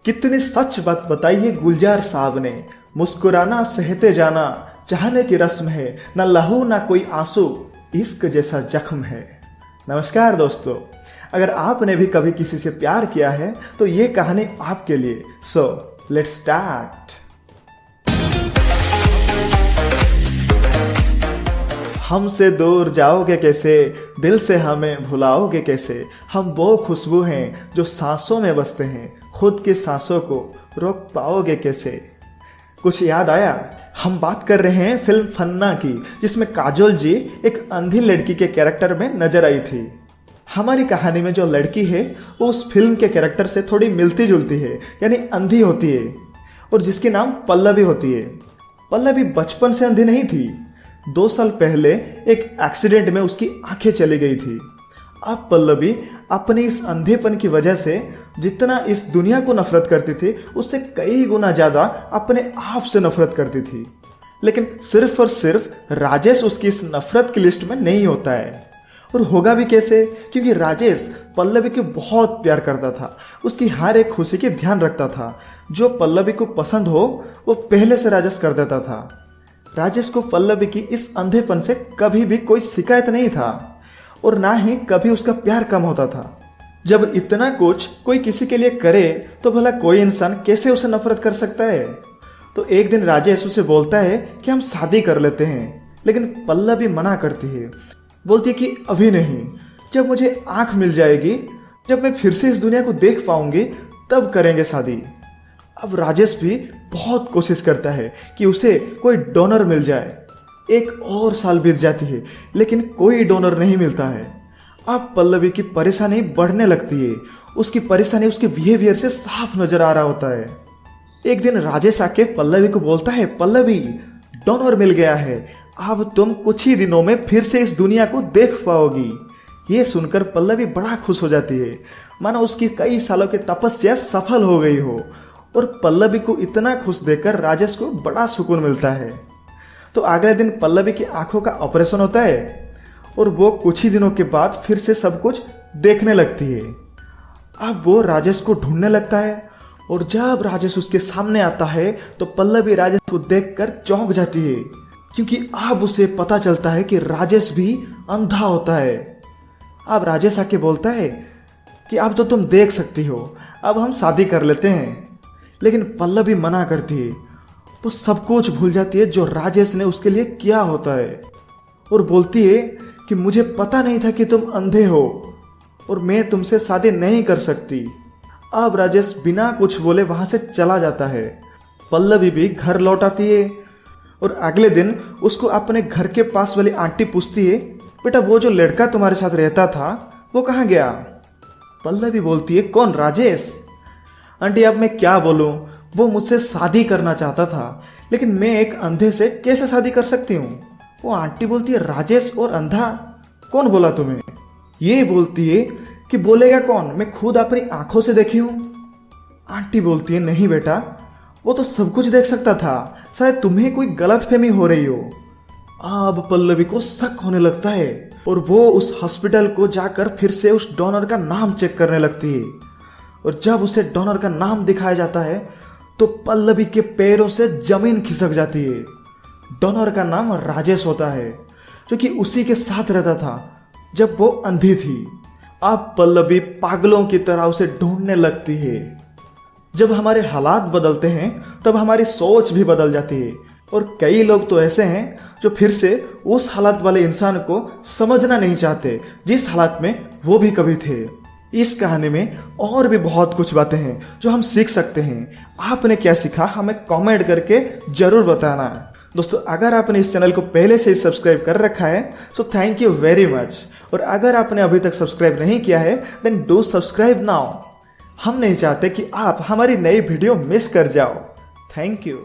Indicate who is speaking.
Speaker 1: कितनी सच बात बताइए गुलजार साहब ने। मुस्कुराना सहते जाना चाहने की रस्म है, न लहू ना कोई आंसू, इश्क जैसा जख्म है। नमस्कार दोस्तों, अगर आपने भी कभी किसी से प्यार किया है तो ये कहानी आपके लिए। So let's start. हमसे दूर जाओगे कैसे, दिल से हमें भुलाओगे कैसे। हम वो खुशबू हैं जो सांसों में बसते हैं, खुद की सांसों को रोक पाओगे कैसे। कुछ याद आया? हम बात कर रहे हैं फिल्म फन्ना की, जिसमें काजोल जी एक अंधी लड़की के कैरेक्टर में नजर आई थी। हमारी कहानी में जो लड़की है वो उस फिल्म के कैरेक्टर से थोड़ी मिलती जुलती है, यानी अंधी होती है, और जिसकी नाम पल्लवी होती है। पल्लवी बचपन से अंधी नहीं थी। 2 साल पहले एक एक्सीडेंट में उसकी आंखें चली गई थी। अब पल्लवी अपने इस अंधेपन की वजह से जितना इस दुनिया को नफरत करती थी, उससे कई गुना ज्यादा अपने आप से नफरत करती थी। लेकिन सिर्फ और सिर्फ राजेश उसकी इस नफरत की लिस्ट में नहीं होता है। और होगा भी कैसे? क्योंकि राजेश पल्लवी को बहुत प्यार करता था, उसकी हर एक खुशी की ध्यान रखता था। जो पल्लवी को पसंद हो वो पहले से राजेश कर देता था। राजेश को पल्लवी की इस अंधेपन से कभी भी कोई शिकायत नहीं था, और ना ही कभी उसका प्यार कम होता था। जब इतना कुछ कोई किसी के लिए करे तो भला कोई इंसान कैसे उसे नफरत कर सकता है। तो एक दिन राजेश उसे बोलता है कि हम शादी कर लेते हैं, लेकिन पल्लवी मना करती है। बोलती है कि अभी नहीं, जब मुझे आंख मिल जाएगी, जब मैं फिर से इस दुनिया को देख पाऊंगी, तब करेंगे शादी। अब राजेश भी बहुत कोशिश करता है कि उसे कोई डोनर मिल जाए। 1 और साल बीत जाती है, लेकिन कोई डोनर नहीं मिलता है। अब पल्लवी की परेशानी बढ़ने लगती है। उसकी परेशानी उसके बिहेवियर से साफ नजर आ रहा होता है। एक दिन राजेश आके पल्लवी को बोलता है, पल्लवी डोनर मिल गया है, अब तुम कुछ ही दिनों में फिर से इस दुनिया को देख पाओगी। ये सुनकर पल्लवी बड़ा खुश हो जाती है, मानो उसकी कई सालों की तपस्या सफल हो गई हो। और पल्लवी को इतना खुश देखकर राजेश को बड़ा सुकून मिलता है। तो अगले दिन पल्लवी की आंखों का ऑपरेशन होता है, और वो कुछ ही दिनों के बाद फिर से सब कुछ देखने लगती है। अब वो राजेश को ढूंढने लगता है, और जब राजेश उसके सामने आता है तो पल्लवी राजेश को देखकर चौंक जाती है, क्योंकि अब उसे पता चलता है कि राजेश भी अंधा होता है। अब राजेश आके बोलता है कि अब तो तुम देख सकती हो, अब हम शादी कर लेते हैं। लेकिन पल्लवी मना करती है। वो सब कुछ भूल जाती है जो राजेश ने उसके लिए किया होता है, और बोलती है कि मुझे पता नहीं था कि तुम अंधे हो, और मैं तुमसे शादी नहीं कर सकती। अब राजेश बिना कुछ बोले वहां से चला जाता है। पल्लवी भी घर लौट आती है, और अगले दिन उसको अपने घर के पास वाली आंटी पूछती है, बेटा वो जो लड़का तुम्हारे साथ रहता था वो कहाँ गया? पल्लवी बोलती है, कौन? राजेश। आंटी अब मैं क्या बोलूं, वो मुझसे शादी करना चाहता था, लेकिन मैं एक अंधे से कैसे शादी कर सकती हूँ? वो आंटी बोलती है, राजेश और अंधा? कौन बोला तुम्हें? ये बोलती है कि बोलेगा कौन, मैं खुद अपनी आंखों से देखी हूँ। आंटी बोलती है, नहीं बेटा, वो तो सब कुछ देख सकता था, शायद तुम्हें कोई गलतफहमी हो रही हो। अब पल्लवी को शक होने लगता है, और वो उस हॉस्पिटल को जाकर फिर से उस डोनर का नाम चेक करने लगती है। और जब उसे डोनर का नाम दिखाया जाता है तो पल्लवी के पैरों से जमीन खिसक जाती है। डोनर का नाम राजेश होता है, जो कि उसी के साथ रहता था जब वो अंधी थी। अब पल्लवी पागलों की तरह उसे ढूंढने लगती है। जब हमारे हालात बदलते हैं तब हमारी सोच भी बदल जाती है, और कई लोग तो ऐसे हैं जो फिर से उस हालात वाले इंसान को समझना नहीं चाहते जिस हालात में वो भी कभी थे। इस कहानी में और भी बहुत कुछ बातें हैं जो हम सीख सकते हैं। आपने क्या सीखा हमें कमेंट करके जरूर बताना। दोस्तों, अगर आपने इस चैनल को पहले से ही सब्सक्राइब कर रखा है तो थैंक यू वेरी मच, और अगर आपने अभी तक सब्सक्राइब नहीं किया है देन डू सब्सक्राइब नाउ। हम नहीं चाहते कि आप हमारी नई वीडियो मिस कर जाओ। Thank you.